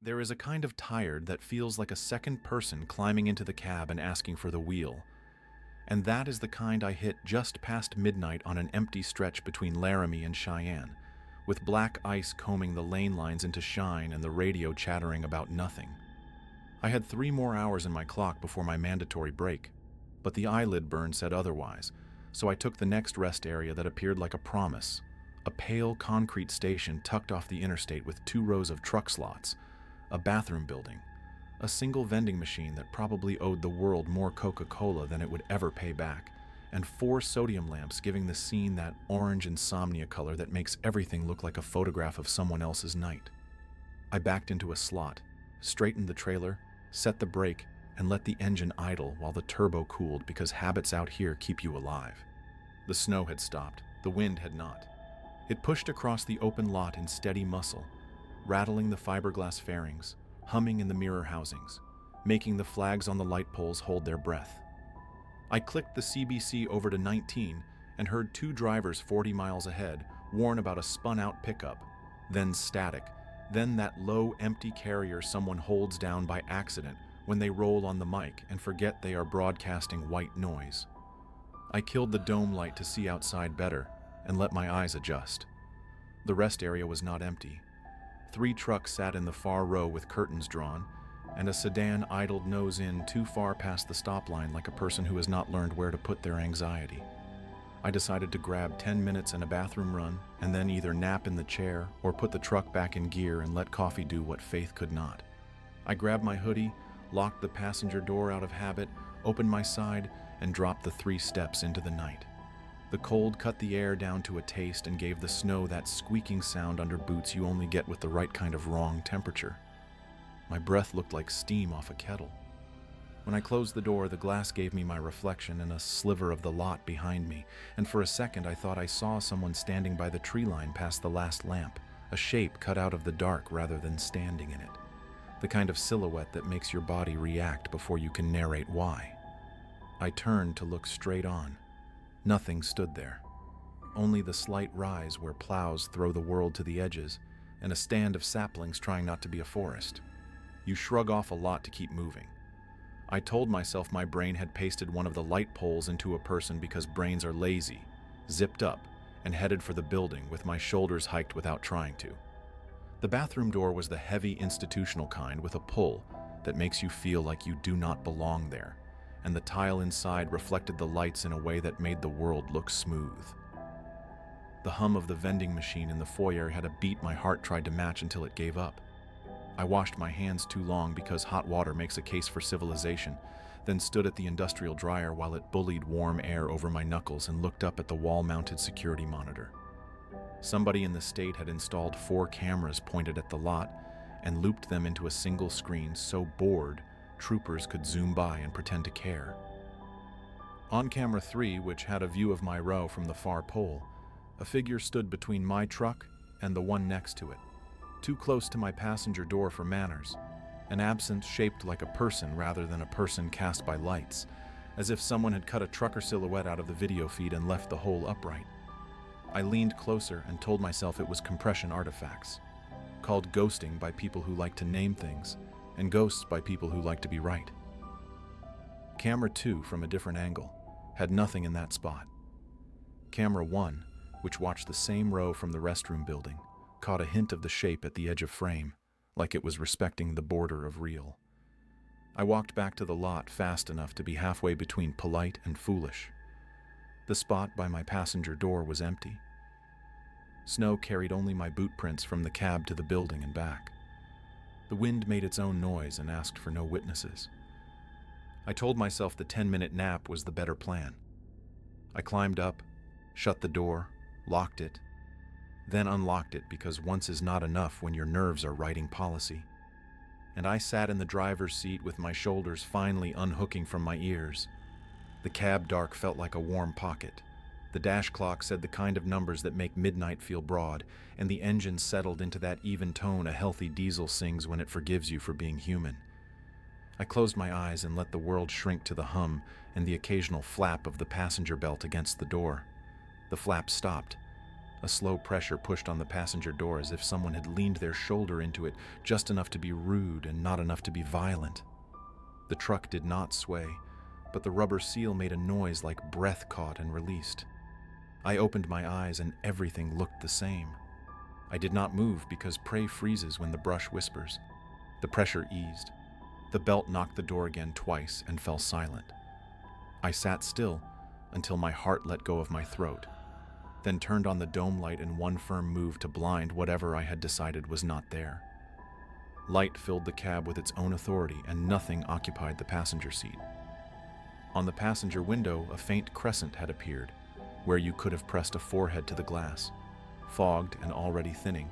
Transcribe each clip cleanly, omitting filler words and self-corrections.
There is a kind of tired that feels like a second person climbing into the cab and asking for the wheel. And that is the kind I hit just past midnight on an empty stretch between Laramie and Cheyenne, with black ice combing the lane lines into shine and the radio chattering about nothing. I had 3 more hours in my clock before my mandatory break, but the eyelid burn said otherwise, so I took the next rest area that appeared like a promise, a pale concrete station tucked off the interstate with 2 rows of truck slots, a bathroom building, a single vending machine that probably owed the world more Coca-Cola than it would ever pay back, and 4 sodium lamps giving the scene that orange insomnia color that makes everything look like a photograph of someone else's night. I backed into a slot, straightened the trailer, set the brake, and let the engine idle while the turbo cooled because habits out here keep you alive. The snow had stopped, the wind had not. It pushed across the open lot in steady muscle, rattling the fiberglass fairings, humming in the mirror housings, making the flags on the light poles hold their breath. I clicked the CBC over to 19 and heard 2 drivers 40 miles ahead warn about a spun-out pickup, then static, then that low, empty carrier someone holds down by accident when they roll on the mic and forget they are broadcasting white noise. I killed the dome light to see outside better and let my eyes adjust. The rest area was not empty. 3 trucks sat in the far row with curtains drawn, and a sedan idled nose in too far past the stop line like a person who has not learned where to put their anxiety. I decided to grab 10 minutes and a bathroom run, and then either nap in the chair or put the truck back in gear and let coffee do what faith could not. I grabbed my hoodie, locked the passenger door out of habit, opened my side, and dropped the 3 steps into the night. The cold cut the air down to a taste and gave the snow that squeaking sound under boots you only get with the right kind of wrong temperature. My breath looked like steam off a kettle. When I closed the door, the glass gave me my reflection and a sliver of the lot behind me, and for a second I thought I saw someone standing by the tree line past the last lamp, a shape cut out of the dark rather than standing in it. The kind of silhouette that makes your body react before you can narrate why. I turned to look straight on. Nothing stood there. Only the slight rise where plows throw the world to the edges, and a stand of saplings trying not to be a forest. You shrug off a lot to keep moving. I told myself my brain had pasted one of the light poles into a person because brains are lazy, zipped up, and headed for the building with my shoulders hiked without trying to. The bathroom door was the heavy institutional kind with a pull that makes you feel like you do not belong there, and the tile inside reflected the lights in a way that made the world look smooth. The hum of the vending machine in the foyer had a beat my heart tried to match until it gave up. I washed my hands too long because hot water makes a case for civilization, then stood at the industrial dryer while it bullied warm air over my knuckles and looked up at the wall-mounted security monitor. Somebody in the state had installed 4 cameras pointed at the lot and looped them into a single screen so bored, troopers could zoom by and pretend to care. On camera 3, which had a view of my row from the far pole, a figure stood between my truck and the one next to it, too close to my passenger door for manners, an absence shaped like a person rather than a person cast by lights, as if someone had cut a trucker silhouette out of the video feed and left the whole upright. I leaned closer and told myself it was compression artifacts, called ghosting by people who like to name things, and ghosts by people who like to be right. Camera 2, from a different angle, had nothing in that spot. Camera 1, which watched the same row from the restroom building, caught a hint of the shape at the edge of frame, like it was respecting the border of real. I walked back to the lot fast enough to be halfway between polite and foolish. The spot by my passenger door was empty. Snow carried only my boot prints from the cab to the building and back. The wind made its own noise and asked for no witnesses. I told myself the 10-minute nap was the better plan. I climbed up, shut the door, locked it, then unlocked it because once is not enough when your nerves are writing policy. And I sat in the driver's seat with my shoulders finally unhooking from my ears. The cab dark felt like a warm pocket. The dash clock said the kind of numbers that make midnight feel broad, and the engine settled into that even tone a healthy diesel sings when it forgives you for being human. I closed my eyes and let the world shrink to the hum and the occasional flap of the passenger belt against the door. The flap stopped. A slow pressure pushed on the passenger door as if someone had leaned their shoulder into it, just enough to be rude and not enough to be violent. The truck did not sway, but the rubber seal made a noise like breath caught and released. I opened my eyes and everything looked the same. I did not move because prey freezes when the brush whispers. The pressure eased. The belt knocked the door again twice and fell silent. I sat still until my heart let go of my throat, then turned on the dome light in one firm move to blind whatever I had decided was not there. Light filled the cab with its own authority, and nothing occupied the passenger seat. On the passenger window, a faint crescent had appeared, where you could have pressed a forehead to the glass, fogged and already thinning,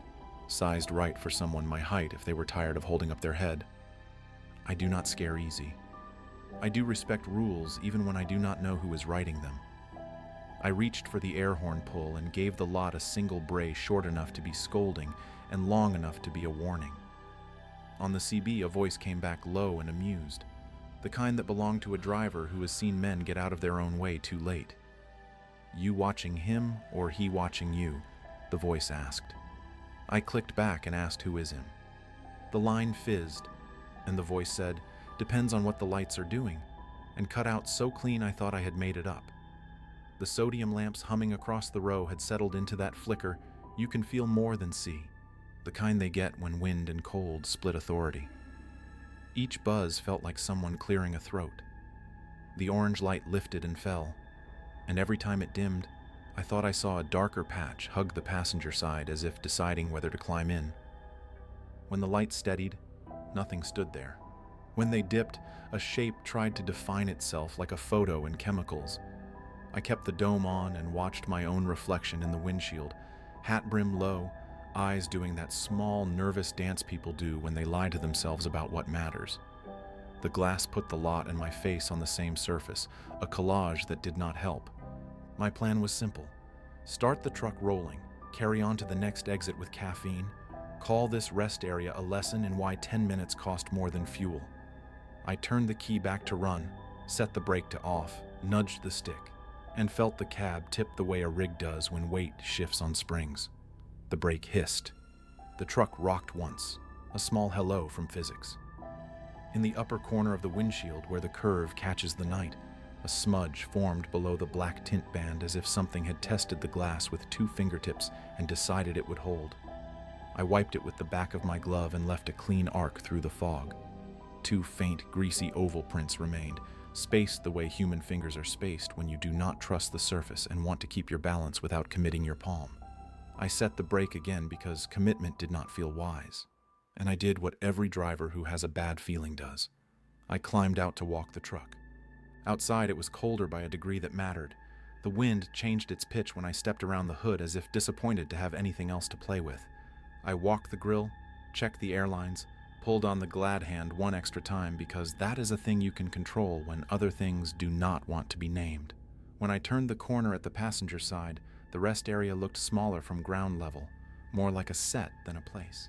sized right for someone my height if they were tired of holding up their head. I do not scare easy. I do respect rules even when I do not know who is writing them. I reached for the air horn pull and gave the lot a single bray short enough to be scolding and long enough to be a warning. On the CB, a voice came back low and amused, the kind that belonged to a driver who has seen men get out of their own way too late. "You watching him or he watching you?" the voice asked. I clicked back and asked who is him. The line fizzed, and the voice said, "Depends on what the lights are doing," and cut out so clean I thought I had made it up. The sodium lamps humming across the row had settled into that flicker you can feel more than see, the kind they get when wind and cold split authority. Each buzz felt like someone clearing a throat. The orange light lifted and fell, and every time it dimmed, I thought I saw a darker patch hug the passenger side as if deciding whether to climb in. When the light steadied, nothing stood there. When they dipped, a shape tried to define itself like a photo in chemicals. I kept the dome on and watched my own reflection in the windshield, hat brim low, eyes doing that small, nervous dance people do when they lie to themselves about what matters. The glass put the lot and my face on the same surface, a collage that did not help. My plan was simple. Start the truck rolling, carry on to the next exit with caffeine, call this rest area a lesson in why 10 minutes cost more than fuel. I turned the key back to run, set the brake to off, nudged the stick, and felt the cab tip the way a rig does when weight shifts on springs. The brake hissed. The truck rocked once, a small hello from physics. In the upper corner of the windshield where the curve catches the night, a smudge formed below the black tint band as if something had tested the glass with 2 fingertips and decided it would hold. I wiped it with the back of my glove and left a clean arc through the fog. 2 faint, greasy oval prints remained, spaced the way human fingers are spaced when you do not trust the surface and want to keep your balance without committing your palm. I set the brake again because commitment did not feel wise, and I did what every driver who has a bad feeling does. I climbed out to walk the truck. Outside it was colder by a degree that mattered. The wind changed its pitch when I stepped around the hood as if disappointed to have anything else to play with. I walked the grill, checked the airlines, pulled on the glad hand one extra time because that is a thing you can control when other things do not want to be named. When I turned the corner at the passenger side, the rest area looked smaller from ground level, more like a set than a place.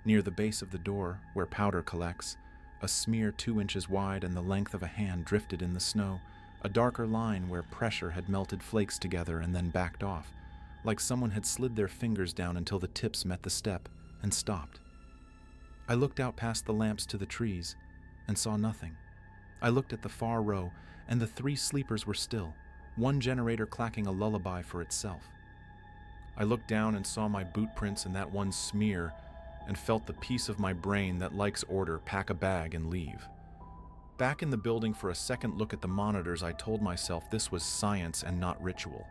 Near the base of the door, where powder collects, a smear 2 inches wide and the length of a hand drifted in the snow, a darker line where pressure had melted flakes together and then backed off, like someone had slid their fingers down until the tips met the step and stopped. I looked out past the lamps to the trees and saw nothing. I looked at the far row, and the 3 sleepers were still, one generator clacking a lullaby for itself. I looked down and saw my boot prints in that one smear and felt the piece of my brain that likes order pack a bag and leave. Back in the building for a second look at the monitors, I told myself this was science and not ritual.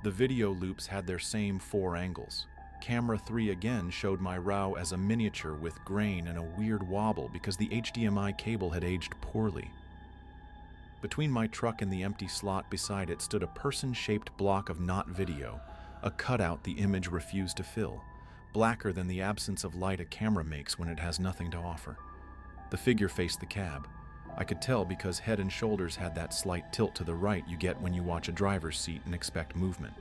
The video loops had their same 4 angles. Camera 3 again showed my row as a miniature with grain and a weird wobble because the HDMI cable had aged poorly. Between my truck and the empty slot beside it stood a person-shaped block of not video, a cutout the image refused to fill, blacker than the absence of light a camera makes when it has nothing to offer. The figure faced the cab. I could tell because head and shoulders had that slight tilt to the right you get when you watch a driver's seat and expect movement.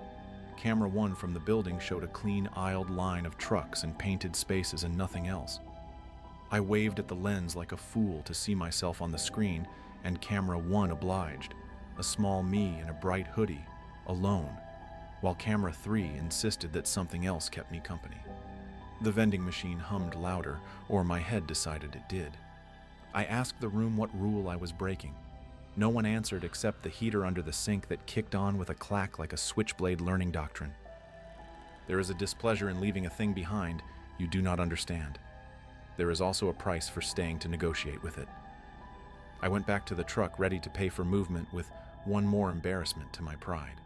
Camera 1 from the building showed a clean aisled line of trucks and painted spaces and nothing else. I waved at the lens like a fool to see myself on the screen, and camera 1 obliged, a small me in a bright hoodie, alone. while camera 3 insisted that something else kept me company. The vending machine hummed louder, or my head decided it did. I asked the room what rule I was breaking. No one answered except the heater under the sink that kicked on with a clack like a switchblade learning doctrine. There is a displeasure in leaving a thing behind you do not understand. There is also a price for staying to negotiate with it. I went back to the truck ready to pay for movement with one more embarrassment to my pride.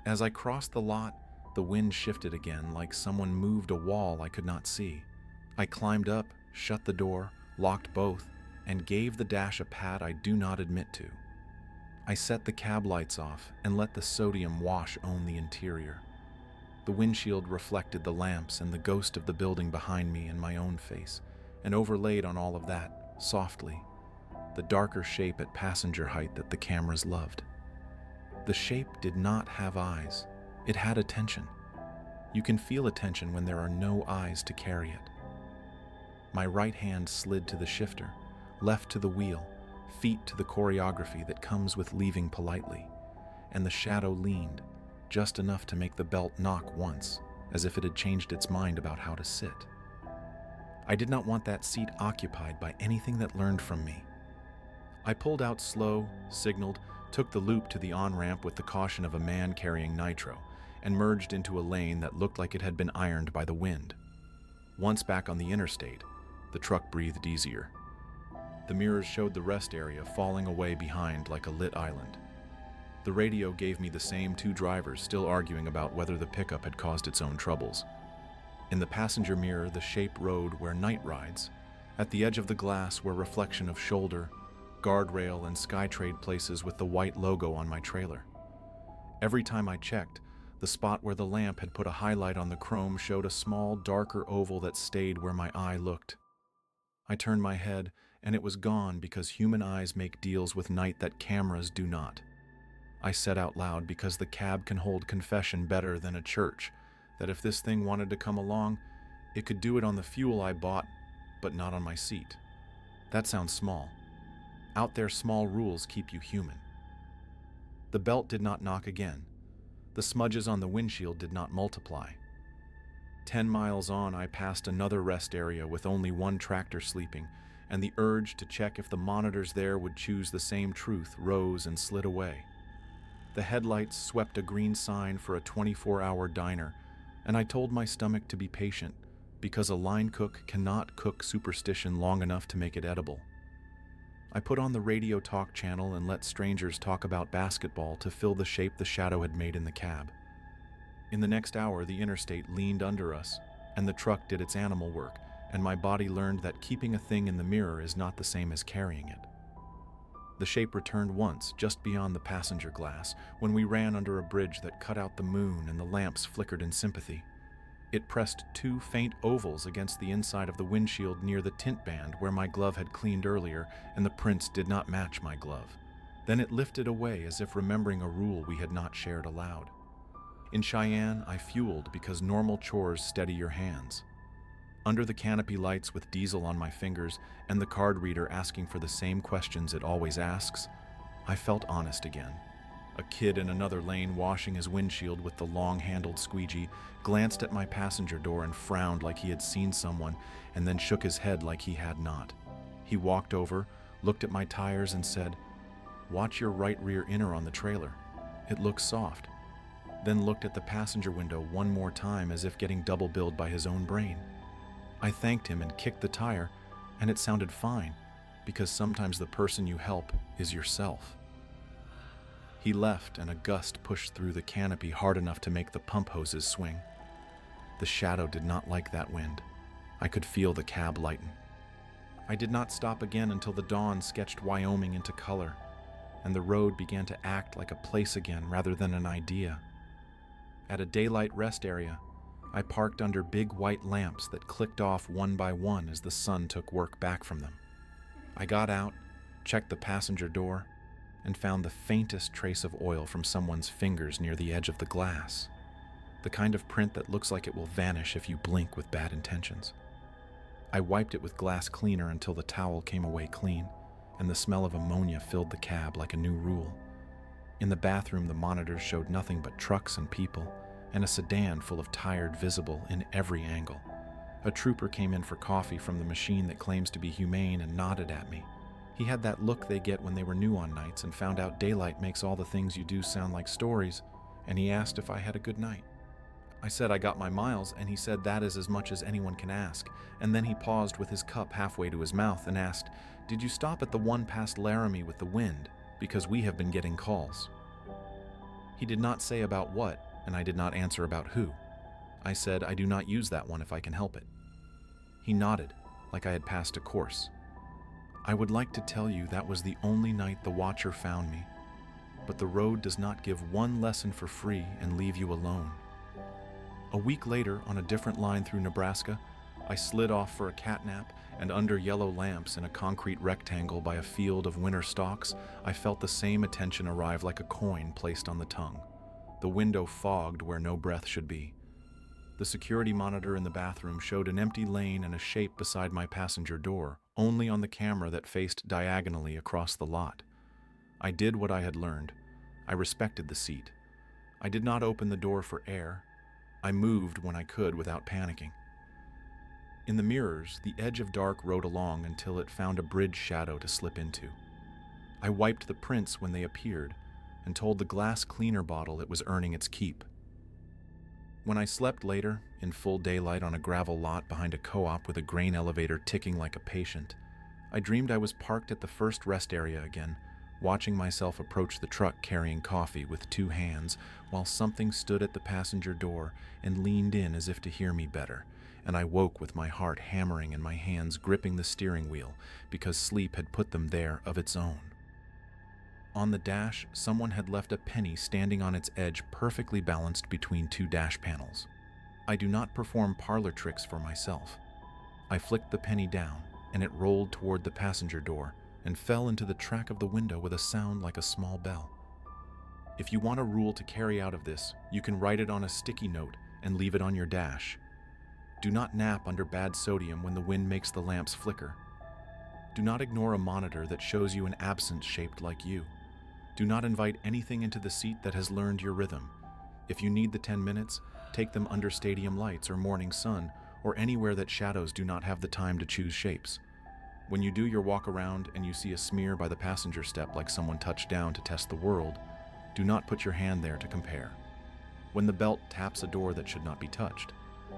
As I crossed the lot, the wind shifted again like someone moved a wall I could not see. I climbed up, shut the door, locked both, and gave the dash a pat I do not admit to. I set the cab lights off and let the sodium wash own the interior. The windshield reflected the lamps and the ghost of the building behind me and my own face, and overlaid on all of that, softly, the darker shape at passenger height that the cameras loved. The shape did not have eyes. It had attention. You can feel attention when there are no eyes to carry it. My right hand slid to the shifter, left to the wheel, feet to the choreography that comes with leaving politely, and the shadow leaned, just enough to make the belt knock once, as if it had changed its mind about how to sit. I did not want that seat occupied by anything that learned from me. I pulled out slow, signaled, took the loop to the on-ramp with the caution of a man carrying nitro, and merged into a lane that looked like it had been ironed by the wind. Once back on the interstate, the truck breathed easier. The mirrors showed the rest area falling away behind like a lit island. The radio gave me the same two drivers still arguing about whether the pickup had caused its own troubles. In the passenger mirror, the shape rode where night rides. At the edge of the glass were reflection of shoulder, guardrail, and Skytrade places with the white logo on my trailer. Every time I checked, the spot where the lamp had put a highlight on the chrome showed a small, darker oval that stayed where my eye looked. I turned my head, and it was gone because human eyes make deals with night that cameras do not. I said out loud because the cab can hold confession better than a church, that if this thing wanted to come along, it could do it on the fuel I bought, but not on my seat. That sounds small. Out there, small rules keep you human. The belt did not knock again. The smudges on the windshield did not multiply. 10 miles on, I passed another rest area with only one tractor sleeping, and the urge to check if the monitors there would choose the same truth rose and slid away. The headlights swept a green sign for a 24-hour diner, and I told my stomach to be patient, because a line cook cannot cook superstition long enough to make it edible. I put on the radio talk channel and let strangers talk about basketball to fill the shape the shadow had made in the cab. In the next hour, the interstate leaned under us, and the truck did its animal work, and my body learned that keeping a thing in the mirror is not the same as carrying it. The shape returned once, just beyond the passenger glass, when we ran under a bridge that cut out the moon and the lamps flickered in sympathy. It pressed two faint ovals against the inside of the windshield near the tint band where my glove had cleaned earlier, and the prints did not match my glove. Then it lifted away as if remembering a rule we had not shared aloud. In Cheyenne, I fueled because normal chores steady your hands. Under the canopy lights with diesel on my fingers and the card reader asking for the same questions it always asks, I felt honest again. A kid in another lane washing his windshield with the long-handled squeegee glanced at my passenger door and frowned like he had seen someone and then shook his head like he had not. He walked over, looked at my tires and said, "Watch your right rear inner on the trailer. It looks soft." Then looked at the passenger window one more time as if getting double billed by his own brain. I thanked him and kicked the tire, and it sounded fine, because sometimes the person you help is yourself. He left, and a gust pushed through the canopy hard enough to make the pump hoses swing. The shadow did not like that wind. I could feel the cab lighten. I did not stop again until the dawn sketched Wyoming into color, and the road began to act like a place again rather than an idea. At a daylight rest area, I parked under big white lamps that clicked off one by one as the sun took work back from them. I got out, checked the passenger door, and found the faintest trace of oil from someone's fingers near the edge of the glass, the kind of print that looks like it will vanish if you blink with bad intentions. I wiped it with glass cleaner until the towel came away clean, and the smell of ammonia filled the cab like a new rule. In the bathroom, the monitors showed nothing but trucks and people, and a sedan full of tired visible in every angle. A trooper came in for coffee from the machine that claims to be humane and nodded at me. He had that look they get when they were new on nights and found out daylight makes all the things you do sound like stories, and he asked if I had a good night. I said I got my miles, and he said that is as much as anyone can ask, and then he paused with his cup halfway to his mouth and asked, "Did you stop at the one past Laramie with the wind? Because we have been getting calls." He did not say about what, and I did not answer about who. I said I do not use that one if I can help it. He nodded, like I had passed a course. I would like to tell you that was the only night the watcher found me, but the road does not give one lesson for free and leave you alone. A week later, on a different line through Nebraska, I slid off for a catnap, and under yellow lamps in a concrete rectangle by a field of winter stalks, I felt the same attention arrive like a coin placed on the tongue. The window fogged where no breath should be. The security monitor in the bathroom showed an empty lane and a shape beside my passenger door, only on the camera that faced diagonally across the lot. I did what I had learned. I respected the seat. I did not open the door for air. I moved when I could without panicking. In the mirrors, the edge of dark rode along until it found a bridge shadow to slip into. I wiped the prints when they appeared and told the glass cleaner bottle it was earning its keep. When I slept later, in full daylight on a gravel lot behind a co-op with a grain elevator ticking like a patient, I dreamed I was parked at the first rest area again, watching myself approach the truck carrying coffee with two hands, while something stood at the passenger door and leaned in as if to hear me better, and I woke with my heart hammering and my hands gripping the steering wheel because sleep had put them there of its own. On the dash, someone had left a penny standing on its edge perfectly balanced between two dash panels. I do not perform parlor tricks for myself. I flicked the penny down, and it rolled toward the passenger door and fell into the track of the window with a sound like a small bell. If you want a rule to carry out of this, you can write it on a sticky note and leave it on your dash. Do not nap under bad sodium when the wind makes the lamps flicker. Do not ignore a monitor that shows you an absence shaped like you. Do not invite anything into the seat that has learned your rhythm. If you need the 10 minutes, take them under stadium lights or morning sun, or anywhere that shadows do not have the time to choose shapes. When you do your walk around and you see a smear by the passenger step like someone touched down to test the world, do not put your hand there to compare. When the belt taps a door that should not be touched,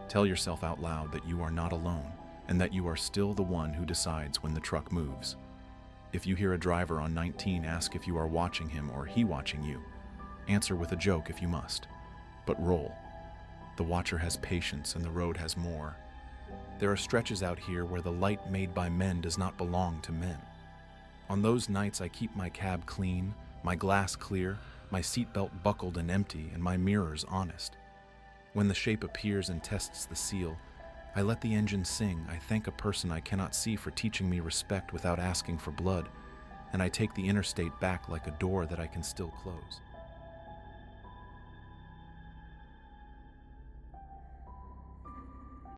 tell yourself out loud that you are not alone and that you are still the one who decides when the truck moves. If you hear a driver on 19 ask if you are watching him or he watching you, answer with a joke if you must, but roll. The watcher has patience and the road has more. There are stretches out here where the light made by men does not belong to men. On those nights I keep my cab clean, my glass clear, my seatbelt buckled and empty, and my mirrors honest. When the shape appears and tests the seal, I let the engine sing. I thank a person I cannot see for teaching me respect without asking for blood, and I take the interstate back like a door that I can still close.